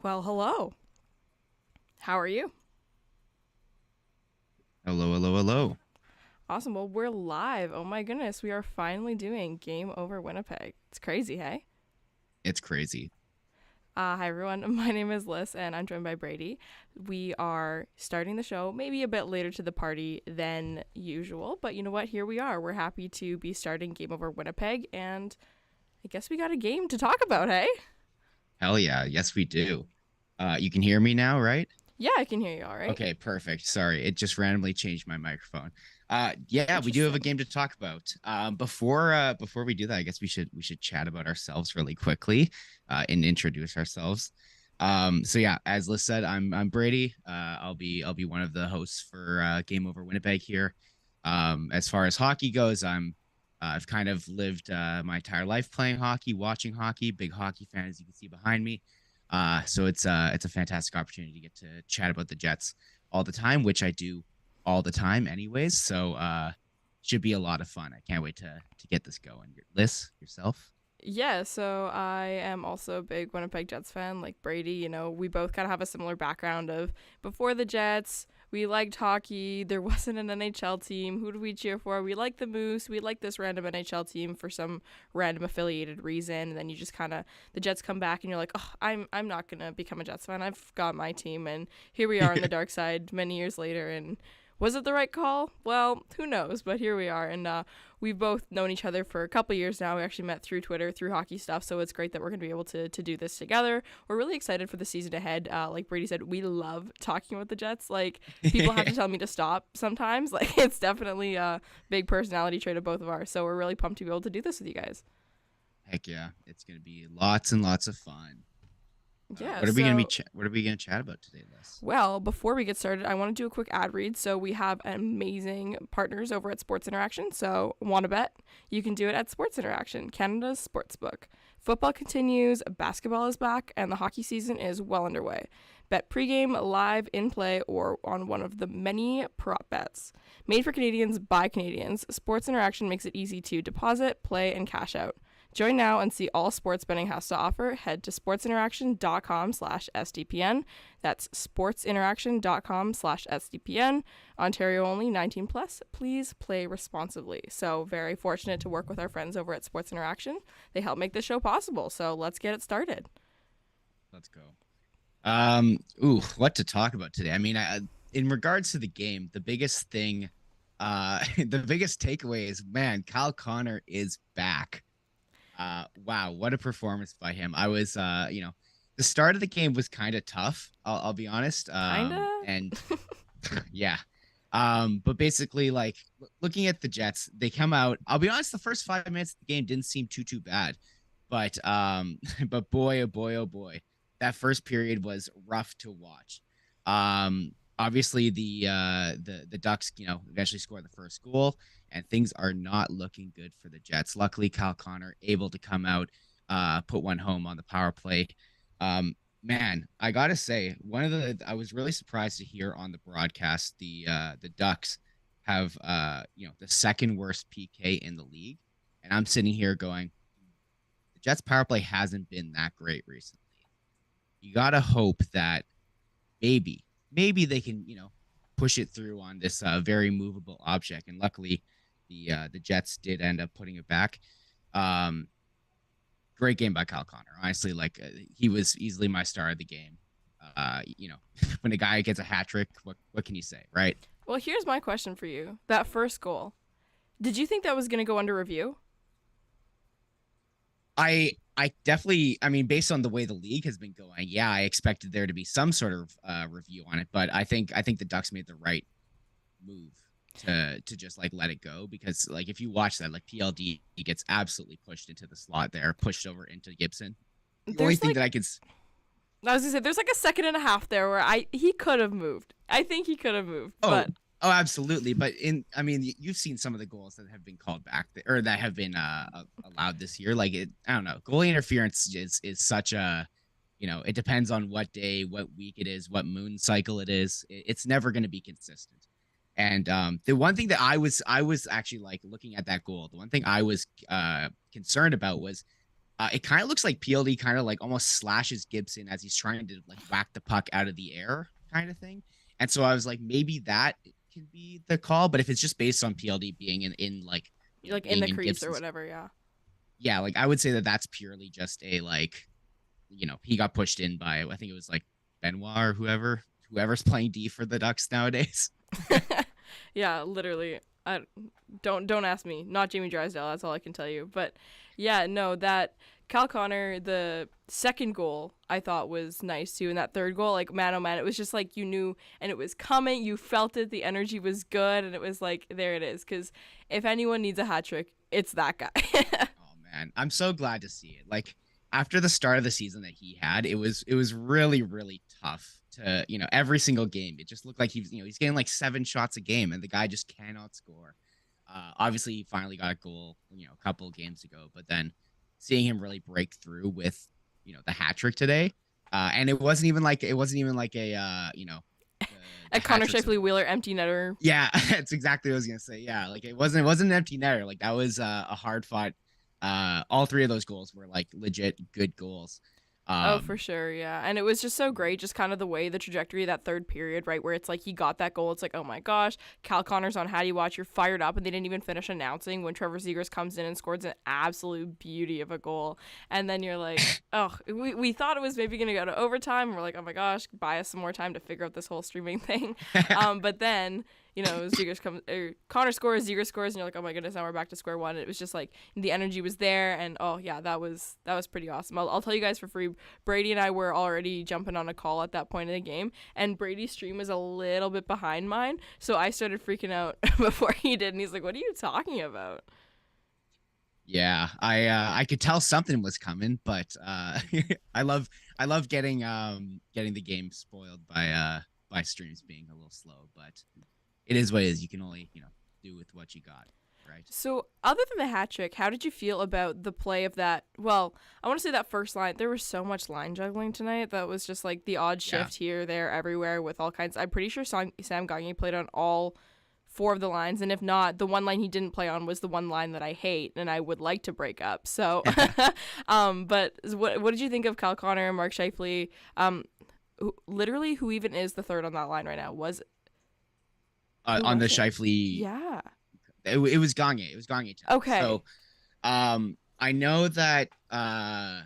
Well, hello. How are you? Hello, hello, hello. Awesome. Well, we're live. Oh my goodness, we are finally doing Game Over Winnipeg. It's crazy, hey? It's crazy. Hi, everyone. My name is Liz, and I'm joined by Brady. We are starting the show maybe a bit later to the party than usual, but you know what? Here we are. We're happy to be starting Game Over Winnipeg, and I guess we got a game to talk about, hey? Hell yeah. Yes, we do. You can hear me now, right? Yeah, I can hear you all right. Okay, perfect. Sorry, it just randomly changed my microphone. Yeah, we do have a Interesting. game to talk about. Before we do that, I guess we should chat about ourselves really quickly, and introduce ourselves. So yeah, as Liz said, I'm Brady. I'll be one of the hosts for Game Over Winnipeg here. As far as hockey goes, I've kind of lived my entire life playing hockey, watching hockey. Big hockey fan, as you can see behind me. So it's a fantastic opportunity to get to chat about the Jets all the time, which I do all the time, anyways. So should be a lot of fun. I can't wait to get this going. Liz, yourself. Yeah, so I am also a big Winnipeg Jets fan, like Brady. We both kind of have a similar background of before the Jets, we liked hockey. There wasn't an NHL team. Who do we cheer for? We like the Moose. We like this random NHL team for some random affiliated reason. And then you just kind of the Jets come back and you're like, oh, I'm not gonna become a Jets fan. I've got my team, and here we are on the dark side many years later. And was it the right call? Well, who knows? But here we are, and we've both known each other for a couple years now. We actually met through Twitter, through hockey stuff, so it's great that we're going to be able to do this together. We're really excited for the season ahead. Like Brady said, we love talking about the Jets. Like, people have to tell me to stop sometimes. Like, it's definitely a big personality trait of both of ours, so we're really pumped to be able to do this with you guys. Heck yeah, it's gonna be lots and lots of fun. Yeah, What are we gonna be? so What are we gonna chat about today, Liz? well, before we get started, I want to do a quick ad read. So we have amazing partners over at Sports Interaction. So want to bet? You can do it at Sports Interaction, Canada's sportsbook. Football continues, basketball is back, and the hockey season is well underway. Bet pregame, live, in play, or on one of the many prop bets. Made for Canadians by Canadians, Sports Interaction makes it easy to deposit, play, and cash out. Join now and see all sports betting has to offer. Head to sportsinteraction.com/SDPN. That's sportsinteraction.com/SDPN. Ontario only, 19 plus. Please play responsibly. So, very fortunate to work with our friends over at Sports Interaction. They help make this show possible. So, let's get it started. Let's go. What to talk about today? I mean, in regards to the game, the biggest thing, the biggest takeaway is, man, Kyle Connor is back. Wow, what a performance by him. The start of the game was kind of tough. I'll be honest. Kinda? And yeah. But basically, like looking at the Jets, they come out. I'll be honest, the first 5 minutes of the game didn't seem too bad, but but boy, oh boy, oh boy, that first period was rough to watch. Obviously the Ducks, eventually scored the first goal, and things are not looking good for the Jets. Luckily, Kyle Connor able to come out, put one home on the power play. Man, I gotta say, I was really surprised to hear on the broadcast the Ducks have the second worst PK in the league, and I'm sitting here going, the Jets power play hasn't been that great recently. You gotta hope that maybe they can push it through on this very movable object, and luckily the Jets did end up putting it back. Um, Great game by Kyle Connor. Honestly, like he was easily my star of the game. When a guy gets a hat trick, what can you say, right? Well, here's my question for you. That first goal, did you think that was going to go under review? I definitely, I mean, based on the way the league has been going, yeah, I expected there to be some sort of review on it, but I think the Ducks made the right move to just like let it go, because like if you watch that, like PLD, he gets absolutely pushed into the slot there, pushed over into Gibson. The only There's thing that like I can I was gonna say there's like a second and a half there where I he could have moved. I think he could have moved, Oh, but oh, absolutely. But I mean, you've seen some of the goals that have been called back or that have been allowed this year. Like I don't know, goalie interference is such a, it depends on what day, what week it is, what moon cycle it is. It's never going to be consistent. And the one thing that I was actually like looking at that goal. The one thing I was concerned about was it kind of looks like PLD kind of like almost slashes Gibson as he's trying to like whack the puck out of the air kind of thing. And so I was like, maybe that can be the call. But if it's just based on PLD being in like, Like in being the in crease or Gibson's, whatever, yeah. yeah, like I would say that that's purely just a like, he got pushed in by, I think it was like Benoit or whoever's playing D for the Ducks nowadays. Yeah, literally. I don't ask me. Not Jamie Drysdale. That's all I can tell you. But yeah, no, that Cal Connor, the second goal I thought was nice too, and that third goal, like man oh man, it was just like you knew, and it was coming. You felt it. The energy was good, and it was like there it is. Because if anyone needs a hat trick, it's that guy. Oh man, I'm so glad to see it. Like after the start of the season that he had, it was really really tough to every single game. It just looked like he's getting like 7 shots a game, and the guy just cannot score. Obviously, he finally got a goal a couple of games ago, but then seeing him really break through with the hat trick today, and it wasn't even like a A the Connor hat tricks Scheifele Wheeler empty netter. yeah, that's exactly what I was gonna say. Yeah, like it wasn't an empty netter. Like that was a hard fought. All 3 of those goals were like legit good goals. Oh, for sure, yeah. And it was just so great, just kind of the way the trajectory of that third period, right, where it's like he got that goal. It's like, oh my gosh, Cal Connor's on Hattie Watch. You're fired up, and they didn't even finish announcing when Trevor Zegras comes in and scores an absolute beauty of a goal. And then you're like, oh, we thought it was maybe going to go to overtime. We're like, oh my gosh, buy us some more time to figure out this whole streaming thing. But then Zegras comes, or Connor scores, Zegras scores, and you're like, oh my goodness, now we're back to square one. It was just like the energy was there, and oh yeah, that was pretty awesome. I'll tell you guys for free. Brady and I were already jumping on a call at that point in the game, and Brady's stream was a little bit behind mine, so I started freaking out before he did, and he's like, "What are you talking about?" Yeah, I could tell something was coming, but I love getting the game spoiled by streams being a little slow, but it is what it is. You can only do with what you got, right? So, other than the hat trick, how did you feel about the play of that? Well, I want to say that first line. There was so much line juggling tonight that was just like the odd shift here, there, everywhere with all kinds. I'm pretty sure Sam Gagne played on all 4 of the lines, and if not, the one line he didn't play on was the one line that I hate and I would like to break up. So, but what did you think of Cal Connor and Mark Scheifele? Literally, who even is the third on that line right now? On the Scheifele, yeah, it was Gagne. It was Gagne. Okay. So, I know that no,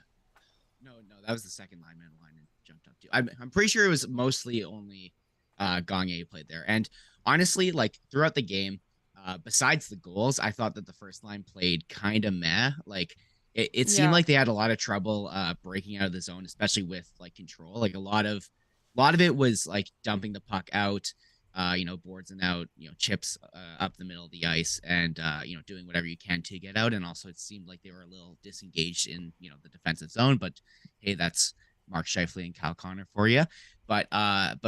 that was the second lineman line and jumped up to. I'm pretty sure it was mostly only Gagne who played there. And honestly, like throughout the game, besides the goals, I thought that the first line played kind of meh. Like it seemed like they had a lot of trouble breaking out of the zone, especially with like control. Like a lot of it was like dumping the puck out. Boards and out, chips up the middle of the ice, and doing whatever you can to get out. And also, it seemed like they were a little disengaged in the defensive zone. But hey, that's Mark Scheifele and Cal Connor for you. But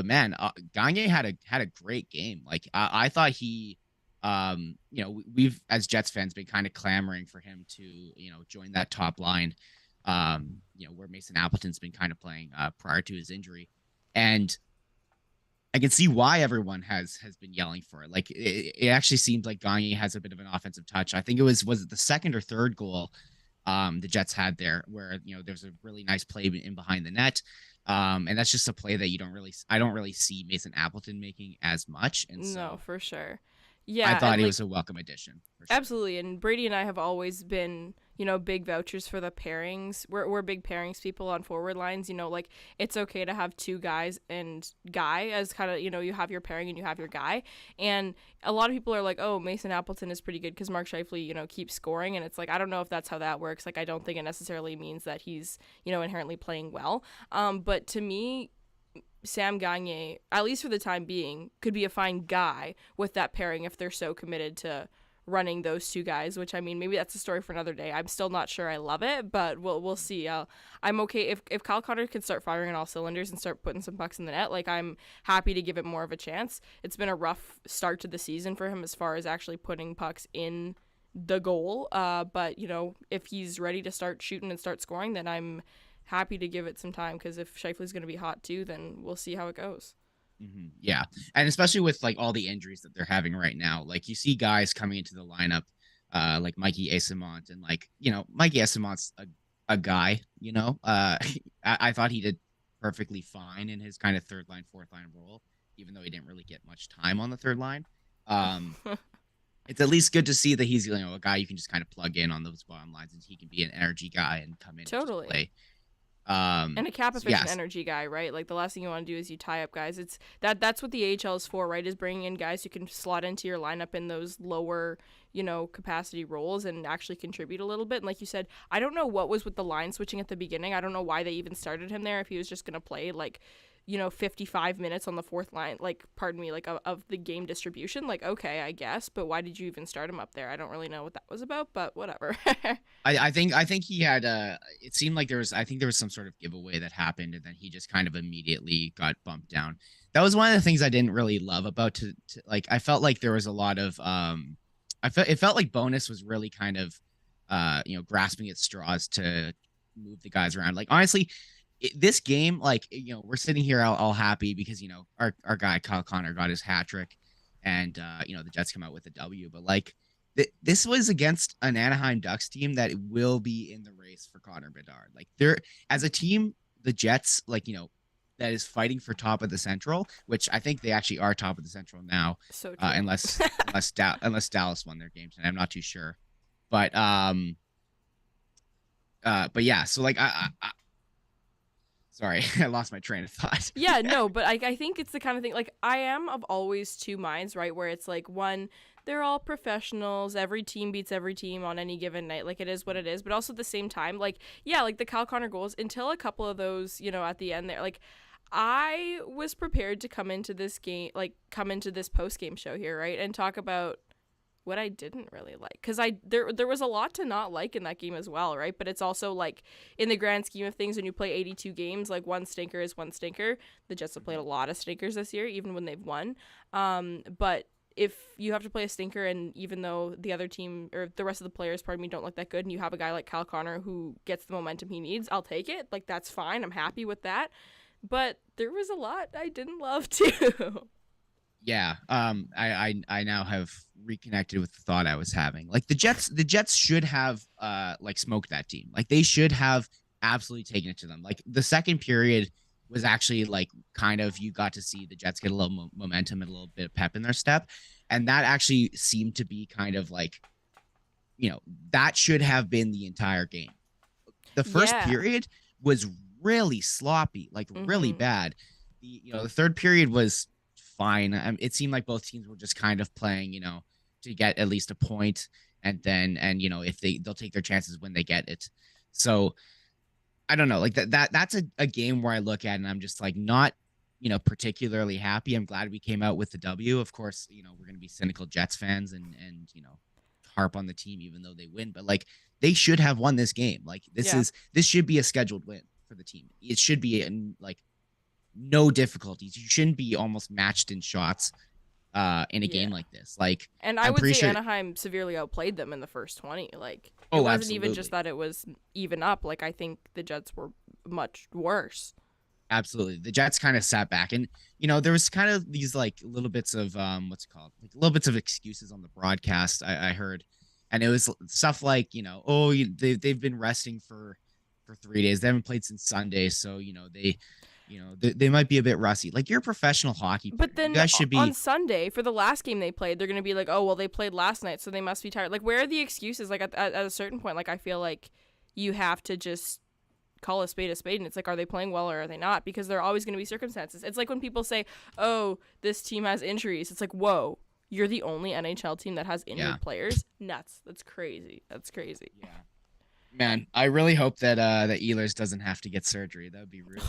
man, Gagne had a great game. Like I thought he, we've as Jets fans been kind of clamoring for him to join that top line, where Mason Appleton's been kind of playing prior to his injury, and I can see why everyone has been yelling for it. Like it actually seems like Gagne has a bit of an offensive touch. I think was it the second or third goal the Jets had there where there's a really nice play in behind the net. And that's just a play that I don't really see Mason Appleton making as much. And so no, for sure. Yeah, I thought he was a welcome addition. For sure. Absolutely. And Brady and I have always been, big vouchers for the pairings. We're big pairings people on forward lines. Like it's okay to have 2 guys and guy as kind of, you have your pairing and you have your guy. And a lot of people are like, oh, Mason Appleton is pretty good because Mark Scheifele, keeps scoring. And it's like, I don't know if that's how that works. Like, I don't think it necessarily means that he's, inherently playing well. But to me, Sam Gagne, at least for the time being, could be a fine guy with that pairing if they're so committed to running those 2 guys, which I mean, maybe that's a story for another day. I'm still not sure I love it, but we'll see. I'm okay if Kyle Connor can start firing on all cylinders and start putting some pucks in the net. Like, I'm happy to give it more of a chance. It's been a rough start to the season for him as far as actually putting pucks in the goal. But if he's ready to start shooting and start scoring, then I'm happy to give it some time, because if Scheifele's going to be hot too, then we'll see how it goes. Mm-hmm. Yeah. And especially with like all the injuries that they're having right now, like you see guys coming into the lineup like Mikey Eyssimont, and like, Mikey Eysimont's a guy. I thought he did perfectly fine in his kind of third line, fourth line role, even though he didn't really get much time on the third line. Um, it's at least good to see that he's a guy you can just kind of plug in on those bottom lines, and he can be an energy guy and come in and just Totally. play. And a cap So efficient yes, energy guy, right? Like the last thing you want to do is you tie up guys. It's that's what the AHL is for, right? Is bringing in guys who can slot into your lineup in those lower, capacity roles and actually contribute a little bit. And like you said, I don't know what was with the line switching at the beginning. I don't know why they even started him there if he was just gonna play like 55 minutes on the fourth line, like, pardon me, like, of the game distribution. Like, okay, I guess, but why did you even start him up there? I don't really know what that was about, but whatever. I think he had it seemed like there was some sort of giveaway that happened, and then he just kind of immediately got bumped down. That was one of the things I didn't really love about like I felt like there was a lot of it felt like Bonus was really kind of grasping at straws to move the guys around. Like honestly, this game, like we're sitting here all happy because our guy Kyle Connor got his hat trick, and the Jets come out with a W. But like this was against an Anaheim Ducks team that will be in the race for Connor Bedard. Like they're as a team, the Jets, like that is fighting for top of the Central, which I think they actually are top of the Central now, So true. unless Dallas won their game tonight. I'm not too sure, but yeah. So like I sorry, I lost my train of thought. Yeah, no, but I think it's the kind of thing, like, I am of always two minds, right, where it's like, one, they're all professionals, every team beats every team on any given night, like, it is what it is, but also at the same time, like, yeah, like the Kyle Connor goals, until a couple of those, at the end there, like, I was prepared to come into this post-game show here, right, and talk about what I didn't really like, because there was a lot to not like in that game as well, right? But it's also like, in the grand scheme of things, when you play 82 games, like, one stinker is one stinker. The Jets have played a lot of stinkers this year, even when they've won. But if you have to play a stinker, and even though the other team or the rest of the players, pardon me, don't look that good, and you have a guy like Kyle Connor who gets the momentum he needs, I'll take it. Like, that's fine. I'm happy with that. But there was a lot I didn't love too. Yeah, I now have reconnected with the thought I was having. Like the Jets should have like smoked that team. Like they should have absolutely taken it to them. Like the second period was actually like kind of, you got to see the Jets get a little momentum and a little bit of pep in their step, and that actually seemed to be kind of like, that should have been the entire game. The first Yeah. period was really sloppy, like really Mm-hmm. bad. The third period was fine. It seemed like both teams were just kind of playing, to get at least a point, and if they'll take their chances when they get it. So I don't know, like that's a game where I look at it and I'm just like not, particularly happy. I'm glad we came out with the W. Of course, we're gonna be cynical Jets fans and harp on the team even though they win, but like they should have won this game. Like Yeah. this should be a scheduled win for the team. It should be like no difficulties. You shouldn't be almost matched in shots in a Yeah. game like this. Like And I I'm would pretty say sure. Anaheim severely outplayed them in the first 20. Like, it Oh, wasn't even just absolutely, that it was even up. Like, I think the Jets were much worse. absolutely. The Jets kind of sat back, and there was kind of these like little bits of what's it called, like little bits of excuses on the broadcast. I heard, and it was stuff like oh they've been resting for 3 days. They haven't played since Sunday, so they might be a bit rusty. Like you're a professional hockey player. But You then guys should on be. Sunday, for the last game they played, they're going to be like, oh, well, they played last night, so they must be tired. Like, where are the excuses? Like, at a certain point, like, I feel like you have to just call a spade, and it's like, are they playing well or are they not? Because there are always going to be circumstances. It's like when people say, oh, this team has injuries. It's like, whoa, you're the only NHL team that has injured Yeah. players? Nuts. That's crazy. Yeah. Man, I really hope that Ehlers doesn't have to get surgery. That would be real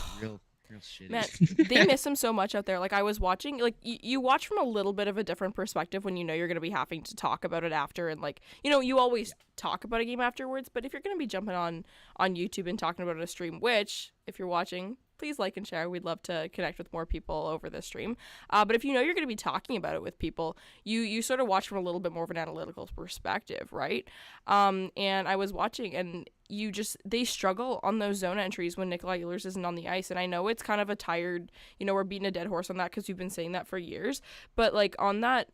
shitty. Man, they miss him so much out there. Like, I was watching, like, you watch from a little bit of a different perspective when you're going to be having to talk about it after, and, like, you always talk about a game afterwards, but if you're going to be jumping on YouTube and talking about it on a stream, which, if you're watching, please like and share. We'd love to connect with more people over this stream. But if you're going to be talking about it with people, you sort of watch from a little bit more of an analytical perspective, right? And I was watching, and they struggle on those zone entries when Nikolai Ehlers isn't on the ice. And I know it's kind of a tired, we're beating a dead horse on that because we've been saying that for years. But like on that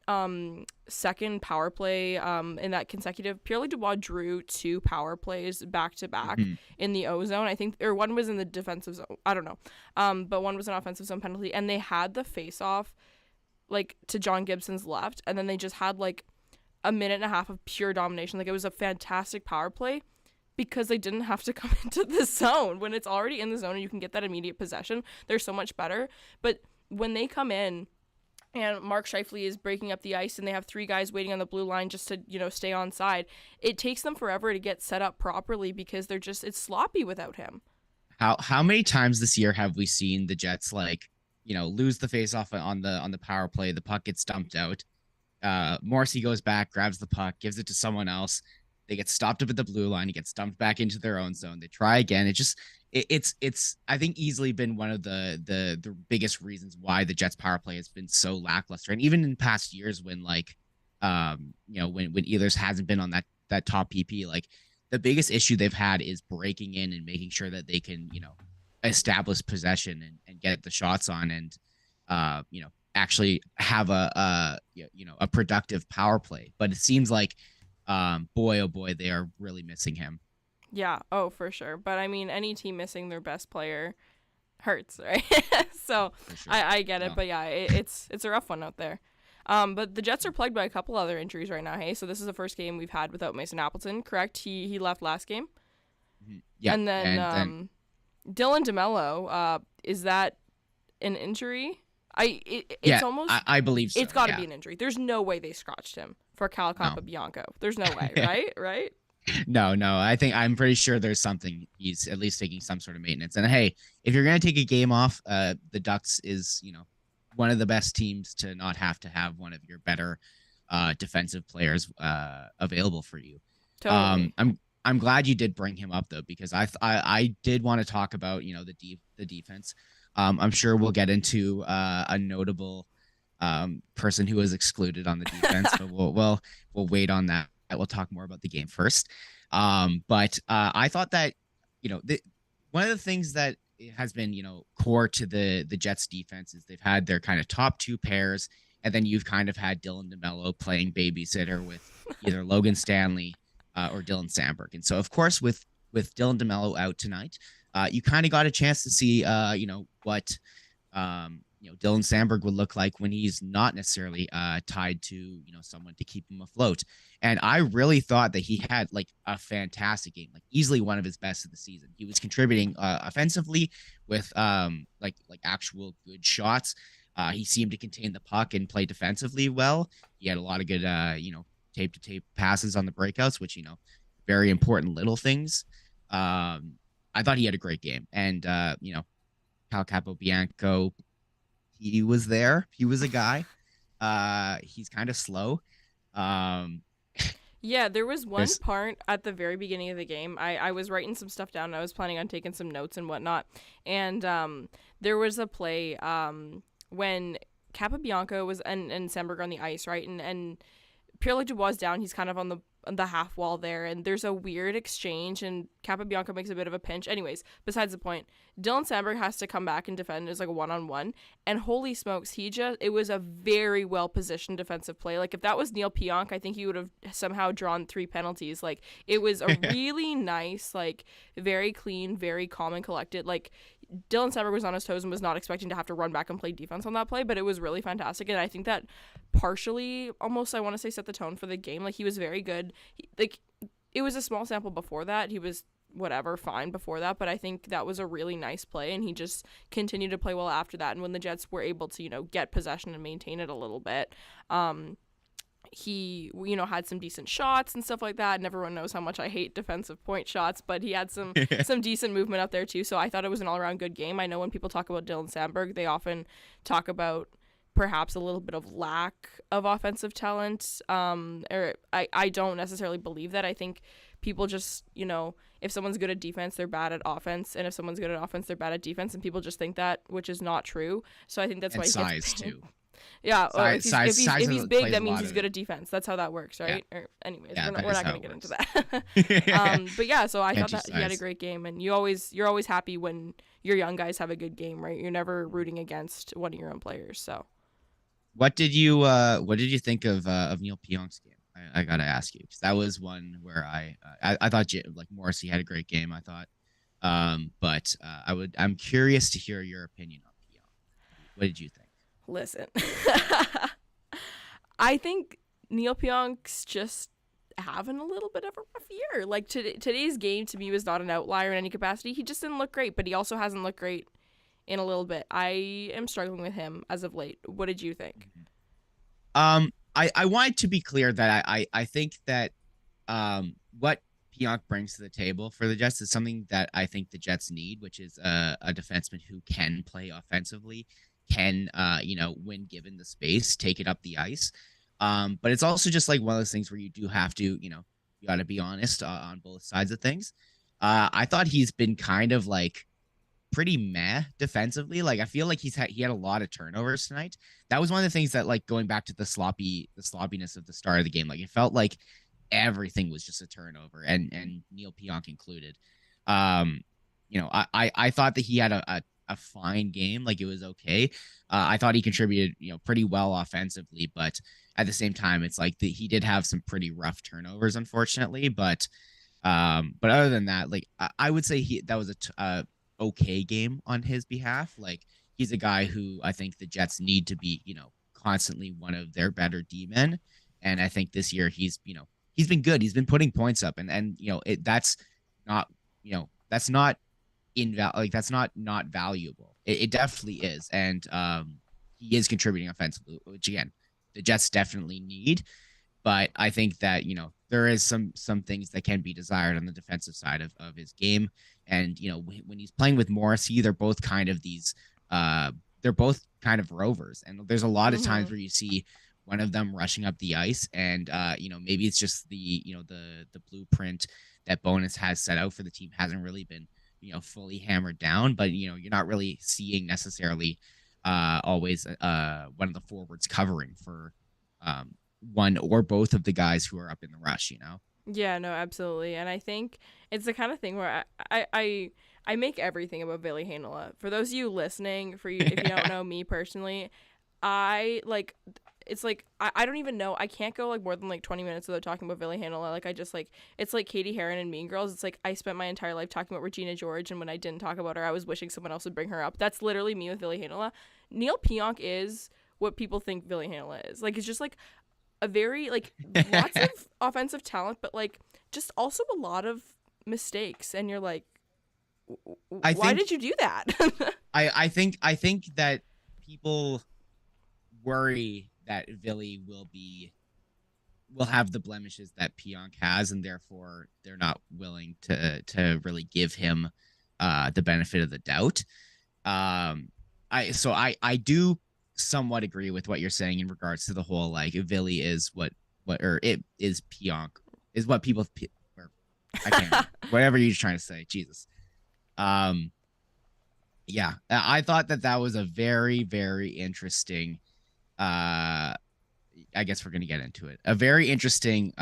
second power play in that consecutive, Pierre-Luc Dubois drew 2 power plays back to back in the O zone. I think, or one was in the defensive zone. I don't know. But one was an offensive zone penalty, and they had the face off like to John Gibson's left, and then they just had like a minute and a half of pure domination. Like, it was a fantastic power play because they didn't have to come into the zone. When it's already in the zone and you can get that immediate possession, they're so much better. But when they come in and Mark Scheifele is breaking up the ice and they have 3 guys waiting on the blue line just to, stay on side, it takes them forever to get set up properly because it's sloppy without him. How many times this year have we seen the Jets lose the faceoff on the power play, the puck gets dumped out, Morrissey goes back, grabs the puck, gives it to someone else. They get stopped up at the blue line. It gets dumped back into their own zone. They try again. It's I think easily been one of the biggest reasons why the Jets power play has been so lackluster. And even in past years when when Ehlers hasn't been on that top PP, like the biggest issue they've had is breaking in and making sure that they can, establish possession and get the shots on and actually have a productive power play. But it seems like boy oh boy, they are really missing him. Yeah, oh for sure. But I mean, any team missing their best player hurts, right? So sure. I get it. Yeah. But yeah, it's a rough one out there. But the Jets are plagued by a couple other injuries right now. Hey, so this is the first game we've had without Mason Appleton, correct? He left last game. Yeah, and then Dylan DeMello, is that an injury? I believe so. It's got to be an injury. There's no way they scratched him for Cal Capobianco. There's no way, right? No. I'm pretty sure there's something. He's at least taking some sort of maintenance. And hey, if you're gonna take a game off, the Ducks is one of the best teams to not have to have one of your better defensive players available for you. Totally. I'm glad you did bring him up though, because I did want to talk about the defense. I'm sure we'll get into a notable person who was excluded on the defense, but we'll wait on that. We'll talk more about the game first. But I thought that one of the things that has been core to the Jets defense is they've had their kind of top 2 pairs, and then you've kind of had Dylan DeMello playing babysitter with either Logan Stanley or Dylan Samberg. And so of course with Dylan DeMello out tonight, you kind of got a chance to see what Dylan Samberg would look like when he's not necessarily tied to someone to keep him afloat. And I really thought that he had like a fantastic game, like easily one of his best of the season. He was contributing offensively with like actual good shots. He seemed to contain the puck and play defensively well. He had a lot of good tape to tape passes on the breakouts, which very important little things. I thought he had a great game. And Cal Capobianco, he was there. He was a guy. He's kind of slow. Yeah, there was one part at the very beginning of the game. I was writing some stuff down. I was planning on taking some notes and whatnot. And there was a play when Capobianco was and Samberg on the ice, right? And Pierre-Luc Dubois is down. He's kind of on the half wall there, and there's a weird exchange, and Capobianco makes a bit of a pinch. Anyways, besides the point, Dylan Samberg has to come back and defend as like a one-on-one, and holy smokes, it was a very well-positioned defensive play. Like, if that was Neil Pionk, I think he would have somehow drawn 3 penalties. Like, it was a really nice, like, very clean, very calm and collected. Like, Dylan Samberg was on his toes and was not expecting to have to run back and play defense on that play, but it was really fantastic, and I think that partially, almost, I want to say, set the tone for the game. Like, he was very good. It was a small sample before that. He was fine before that, but I think that was a really nice play, and he just continued to play well after that. And when the Jets were able to get possession and maintain it a little bit, he had some decent shots and stuff like that, and everyone knows how much I hate defensive point shots, but he had some decent movement up there too. So I thought it was an all-around good game. I know when people talk about Dylan Samberg, they often talk about perhaps a little bit of lack of offensive talent, or I don't necessarily believe that. I think people just, if someone's good at defense, they're bad at offense, and if someone's good at offense, they're bad at defense, and people just think that, which is not true. So I think that's why size too. Yeah, or Size, size, if size he's of big, plays that a means lot he's of good it. at defense. That's how that works, Yeah, right? Or anyways, yeah, that we're is not how gonna it get into works. that. But yeah, so I Can't thought do that he had a size. great game, and you're always happy when your young guys have a good game, right? You're never rooting against one of your own players. So What did you think of Neil Pionk's game? I gotta ask you because that was one where I thought like Morrissey had a great game. I thought, but I'm curious to hear your opinion on Pionk. What did you think? listen, I think Neil Pionk's just having a little bit of a rough year. Like today's game to me was not an outlier in any capacity. He just didn't look great, but he also hasn't looked great in a little bit. I am struggling with him as of late. What did you think? I wanted to be clear that I think that what Pionk brings to the table for the Jets is something that I think the Jets need, which is a defenseman who can play offensively, can when given the space, take it up the ice. But it's also just like one of those things where you do have to, you got to be honest on both sides of things. I thought he's been kind of like pretty meh defensively. Like I feel like he had a lot of turnovers tonight. That was one of the things that like going back to the sloppiness of the start of the game. Like it felt like everything was just a turnover, and Neil Pionk included. Um, I thought that he had a fine game. Like it was okay. I thought he contributed, pretty well offensively, but at the same time, it's like he did have some pretty rough turnovers, unfortunately. But other than that, like I would say that was a okay game on his behalf. Like he's a guy who I think the Jets need to be, constantly one of their better D men. And I think this year he's been good. He's been putting points up, and that's not that's not like that's not valuable. It definitely is, and he is contributing offensively, which again the Jets definitely need. But I think that there is some things that can be desired on the defensive side of his game. And when he's playing with Morrissey, they're both kind of these they're both kind of rovers. And there's a lot of times Mm-hmm. where you see one of them rushing up the ice, and maybe it's just the blueprint that Bonus has set out for the team hasn't really been fully hammered down. But you're not really seeing necessarily always one of the forwards covering for um, one or both of the guys who are up in the rush. Yeah, no, absolutely. And I think it's the kind of thing where I make everything about Ville Heinola. For those of you listening, for you if you don't know me personally, I like it's like I don't even know. I can't go like more than like 20 minutes without talking about Ville Heinola. Like I just like it's like Katie Heron and Mean Girls. It's like I spent my entire life talking about Regina George, and when I didn't talk about her, I was wishing someone else would bring her up. That's literally me with Ville Heinola. Neil Pionk is what people think Ville Heinola is. Like it's just like a very like lots of offensive talent, but like just also a lot of mistakes, and you're like, I why think did you do that? I think that people worry that Villy will have the blemishes that Pionk has, and therefore they're not willing to really give him the benefit of the doubt. I do somewhat agree with what you're saying in regards to the whole like Villy is what or it is Pionk is what people or I can't whatever you're trying to say. Jesus. Um, yeah, I thought that was a very very interesting. I guess we're gonna get into it. A very interesting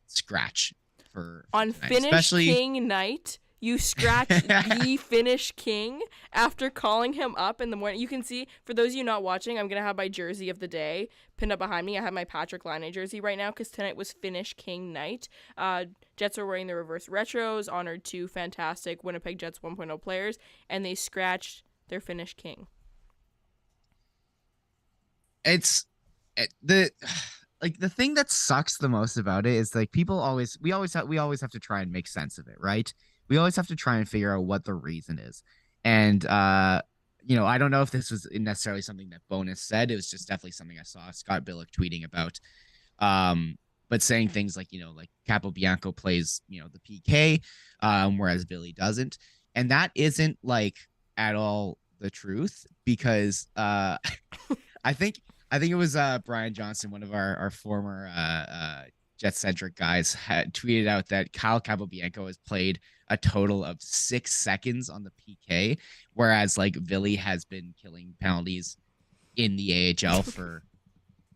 scratch for On tonight, Finnish especially. King night, you scratch the Finnish King after calling him up in the morning. You can see, for those of you not watching, I'm going to have my jersey of the day pinned up behind me. I have my Patrick Laine jersey right now because tonight was Finnish King night. Jets are wearing the reverse retros, honored two fantastic Winnipeg Jets 1.0 players, and they scratched their Finnish King. The like the thing that sucks the most about it is like we always have to try and make sense of it, right? We always have to try and figure out what the reason is. And I don't know if this was necessarily something that Bonus said. It was just definitely something I saw Scott Billick tweeting about. But saying things like, like Capobianco plays, the PK, whereas Billy doesn't. And that isn't like at all the truth because I think I think it was Brian Johnson, one of our former Jet centric guys, had tweeted out that Kyle Capobianco has played a total of 6 seconds on the PK, whereas like Villy has been killing penalties in the AHL for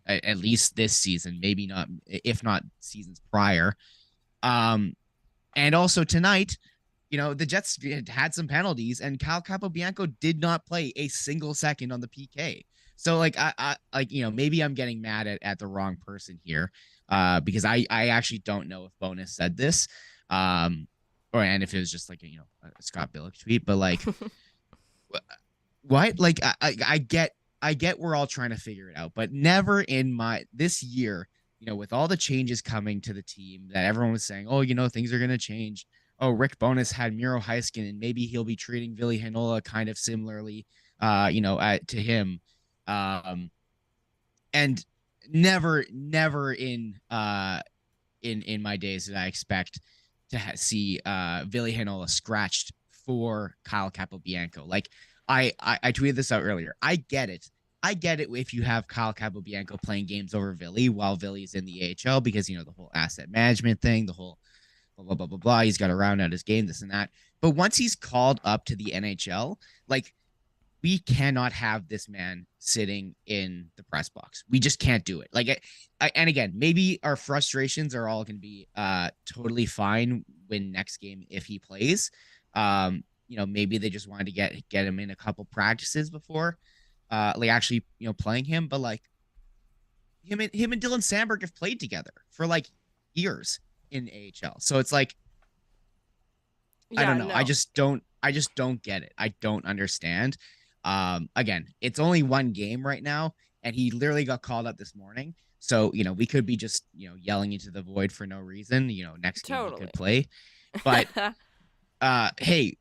at least this season, maybe not, if not seasons prior. And also tonight, the Jets had some penalties, and Cal Capobianco did not play a single second on the PK. So like I like maybe I'm getting mad at the wrong person here, because I actually don't know if Bonus said this, and if it was just like a Scott Billick tweet, but like what? Like I get we're all trying to figure it out, but never in this year, with all the changes coming to the team that everyone was saying, oh, things are gonna change. Oh, Rick Bonus had Miro Heiskanen, and maybe he'll be treating Ville Heinola kind of similarly, to him. And never in my days did I expect to see Ville Heinola scratched for Kyle Capobianco. Like I tweeted this out earlier. I get it if you have Kyle Capobianco playing games over Ville while Ville's in the AHL, because the whole asset management thing, the whole blah blah blah blah. He's got to round out his game, this and that. But once he's called up to the NHL, like, we cannot have this man sitting in the press box. We just can't do it. Like, and again, maybe our frustrations are all going to be totally fine when next game if he plays. Maybe they just wanted to get him in a couple practices before, actually playing him. But like him and Dylan Sandberg have played together for like years in AHL. So it's like, I don't know. No. I just don't get it. I don't understand. Again, it's only one game right now, and he literally got called up this morning. So, we could be just, yelling into the void for no reason. Next game he could play. But hey,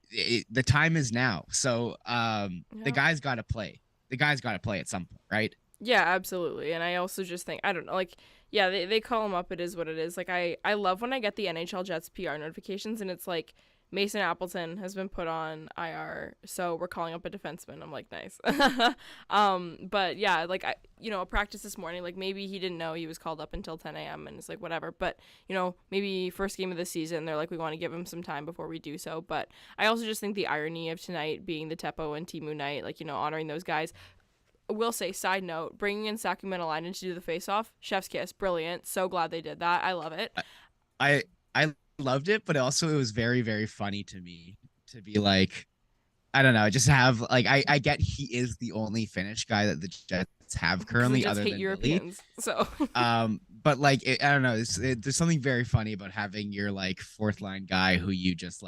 the time is now. So the guy's got to play. The guy's got to play at some point, right? Yeah, absolutely. And I also just think, I don't know, like, yeah, they call him up. It is what it is. Like, I love when I get the NHL Jets PR notifications, and it's like, Mason Appleton has been put on IR, so we're calling up a defenseman. I'm like, nice. But yeah, like, a practice this morning, like, maybe he didn't know he was called up until 10 a.m. and it's like, whatever. But, maybe first game of the season, they're like, we want to give him some time before we do so. But I also just think the irony of tonight being the Teppo and Timu night, like, honoring those guys. I will say, side note, bringing in Saku Menelainen to do the face-off, chef's kiss, brilliant. So glad they did that. I love it. I loved it, but also it was very, very funny to me to be like, I don't know, just have like, I get he is the only Finnish guy that the Jets have currently, other than Europeans. So but like, I don't know, there's something very funny about having your like fourth line guy who you just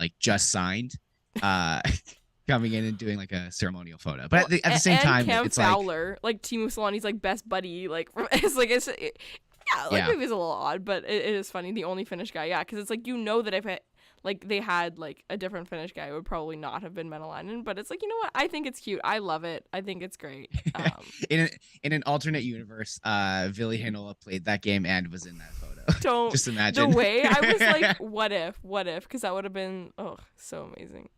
signed coming in and doing like a ceremonial photo. But at the same time, Cam it's Fowler, like Teemu Solani's like best buddy, like maybe it's a little odd, but it is funny. The only Finnish guy, yeah, because it's like, that if they had like a different Finnish guy, it would probably not have been Menelainen. But it's like, what? I think it's cute. I love it. I think it's great. In an alternate universe, Ville Heinola played that game and was in that photo. Don't just imagine the way I was like, what if? Because that would have been so amazing.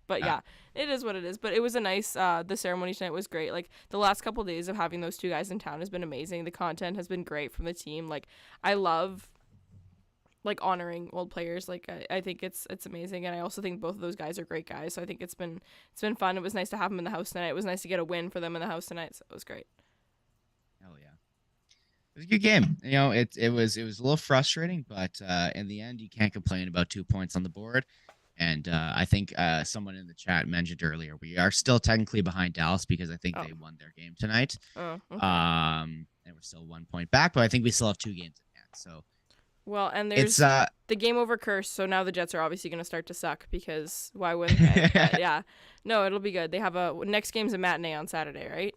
But yeah, it is what it is. But it was a nice, the ceremony tonight was great. Like, the last couple of days of having those two guys in town has been amazing. The content has been great from the team. Like, I love, like, honoring old players. Like, I think it's amazing. And I also think both of those guys are great guys. So I think it's been fun. It was nice to have them in the house tonight. It was nice to get a win for them in the house tonight. So it was great. Hell yeah. It was a good game. It was a little frustrating, but in the end, you can't complain about 2 points on the board. And I think someone in the chat mentioned earlier, we are still technically behind Dallas because I think they won their game tonight. Oh, okay. And we're still 1 point back, but I think we still have 2 games in hand. So, well, and there's the game over curse. So now the Jets are obviously going to start to suck, because why wouldn't they? But yeah, no, it'll be good. They have next game's a matinee on Saturday, right?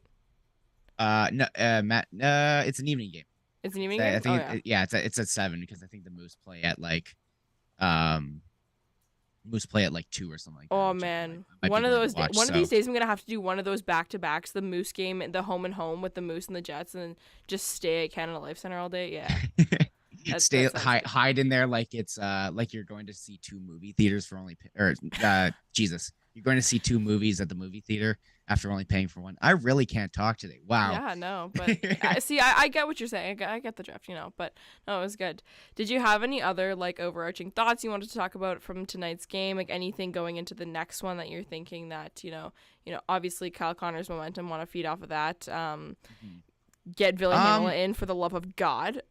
No, it's an evening game. It's an evening game. I think it's at 7, because I think the Moose play at like like 2 or something like that. Oh man, one of these days I'm gonna have to do one of those back-to-backs, the Moose game, the home and home with the Moose and the Jets, and then just stay at Canada Life Center all day. Yeah. Hide in there like it's like you're going to see 2 movie theaters for only Jesus you're going to see two movies at the movie theater after only paying for one. I really can't talk today. Wow. Yeah, no, but I get what you're saying. I get the drift, but no, it was good. Did you have any other like overarching thoughts you wanted to talk about from tonight's game? Like anything going into the next one that you're thinking that obviously Kyle Connor's momentum, want to feed off of that. Mhm. Get Ville Heinola in for the love of God.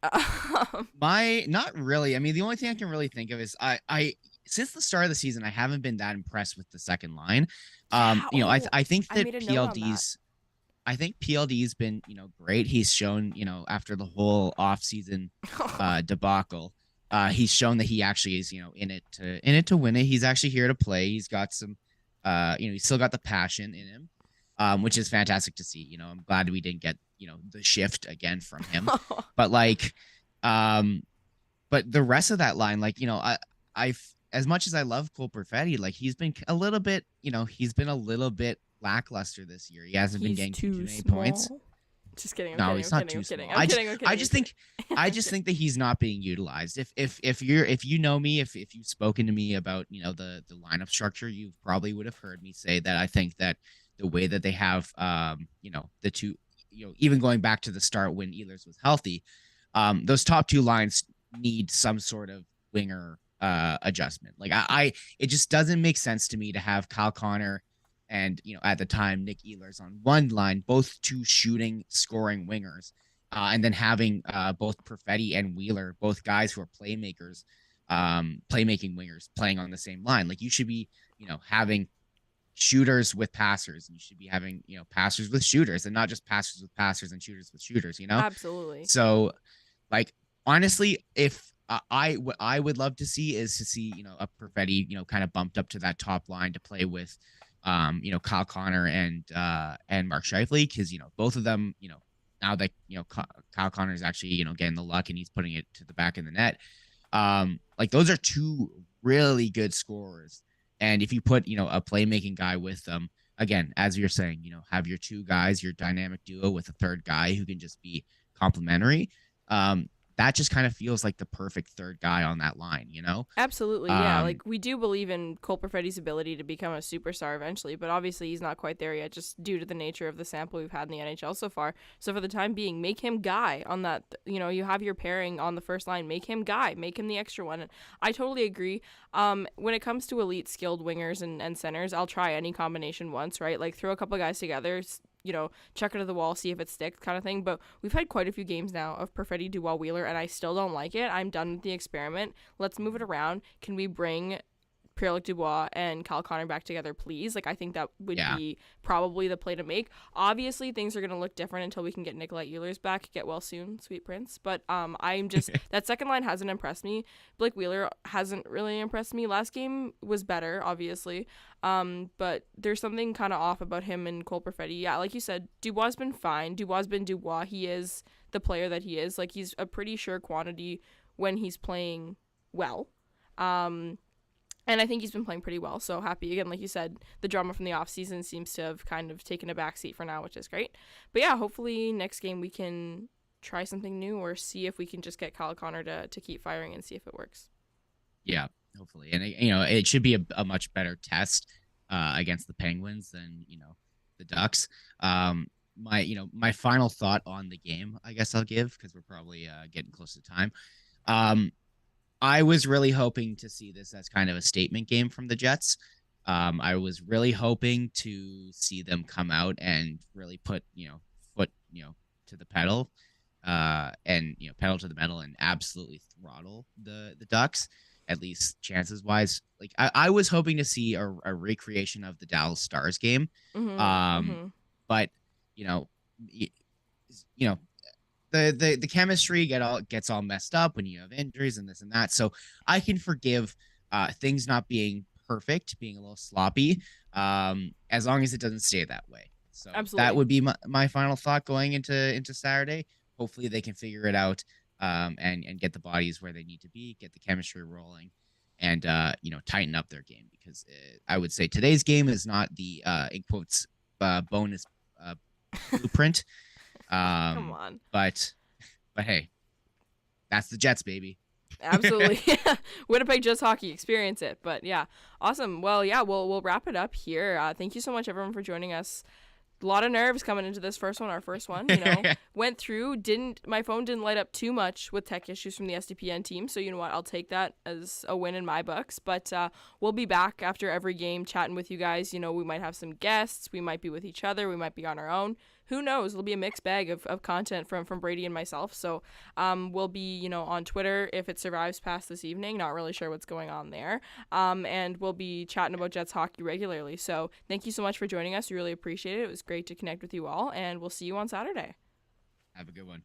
Not really. I mean, the only thing I can really think of is I since the start of the season, I haven't been that impressed with the second line. Yeah, I think I that made a note on that. PLD's been, great. He's shown, after the whole offseason debacle, he's shown that he actually is, in it to win it. He's actually here to play. He's got some he's still got the passion in him. Which is fantastic to see. I'm glad we didn't get, the shift again from him. But like but the rest of that line, like, I've as much as I love Cole Perfetti, like he's been a little bit, lackluster this year. He hasn't been He's getting too too many small. points. Just kidding. I'm No, kidding. he's I'm not kidding. too I'm kidding. small. I'm kidding. I'm kidding. I just think that he's not being utilized. If you know me, if you've spoken to me about, the lineup structure, you probably would have heard me say that I think that the way that they have the two, even going back to the start when Ehlers was healthy, those top two lines need some sort of winger adjustment. Like it just doesn't make sense to me to have Kyle Connor and, at the time Nick Ehlers on one line, both two shooting, scoring wingers, and then having both Perfetti and Wheeler, both guys who are playmakers, playmaking wingers, playing on the same line. Like you should be, having shooters with passers, and you should be having, passers with shooters, and not just passers with passers and shooters with shooters. Absolutely. So, like, honestly, if what I would love to see is to see, a Perfetti, kind of bumped up to that top line to play with, Kyle Connor and Mark Scheifele, because, both of them, now that, Kyle Connor is actually, getting the luck and he's putting it to the back of the net. Like those are two really good scorers. And if you put, a playmaking guy with them, again, as you're saying, have your two guys, your dynamic duo with a third guy who can just be complementary. That just kind of feels like the perfect third guy on that line. Absolutely, yeah. Like we do believe in Cole Perfetti's ability to become a superstar eventually, but obviously he's not quite there yet, just due to the nature of the sample we've had in the NHL so far. So for the time being, make him guy on that. You have your pairing on the first line, make him guy, make him the extra one. And I totally agree. When it comes to elite skilled wingers and centers, I'll try any combination once, right? Like throw a couple guys together, chuck it to the wall, see if it sticks kind of thing. But we've had quite a few games now of Perfetti, Dubois, Wheeler, and I still don't like it. I'm done with the experiment. Let's move it around. Can we bring Pierre-Luc Dubois and Kyle Connor back together, please? Like, I think that would be probably the play to make. Obviously, things are going to look different until we can get Nikolai Ehlers back. Get well soon, sweet prince. But I'm just that second line hasn't impressed me. Blake Wheeler hasn't really impressed me. Last game was better, obviously. But there's something kind of off about him and Cole Perfetti. Yeah, like you said, Dubois has been fine. Dubois has been Dubois. He is the player that he is. Like, he's a pretty sure quantity when he's playing well. And I think he's been playing pretty well. So happy. Again, like you said, the drama from the offseason seems to have kind of taken a backseat for now, which is great. But yeah, hopefully next game we can try something new or see if we can just get Kyle Connor to keep firing and see if it works. Yeah, hopefully. And, it should be a much better test against the Penguins than, the Ducks. My final thought on the game, I guess I'll give, because we're probably getting close to time. I was really hoping to see this as kind of a statement game from the Jets. I was really hoping to see them come out and really put, foot, to the pedal, and, pedal to the metal and absolutely throttle the Ducks, at least chances wise. Like I was hoping to see a recreation of the Dallas Stars game. But, the chemistry gets all messed up when you have injuries and this and that. So I can forgive things not being perfect, being a little sloppy, as long as it doesn't stay that way. So absolutely, that would be my final thought going into Saturday. Hopefully they can figure it out, and get the bodies where they need to be, get the chemistry rolling, and tighten up their game, because I would say today's game is not the in quotes bonus blueprint. Come on. But hey, that's the Jets, baby. Absolutely. Winnipeg Jets hockey, experience it. But yeah, awesome. Well, yeah, we'll wrap it up here. Thank you so much, everyone, for joining us. A lot of nerves coming into this first one, our first one, went through, my phone didn't light up too much with tech issues from the SDPN team. So you know what, I'll take that as a win in my books, but we'll be back after every game chatting with you guys. We might have some guests, we might be with each other, we might be on our own. Who knows? It'll be a mixed bag of content from Brady and myself. So we'll be, on Twitter if it survives past this evening. Not really sure what's going on there. And we'll be chatting about Jets hockey regularly. So thank you so much for joining us. We really appreciate it. It was great to connect with you all, and we'll see you on Saturday. Have a good one.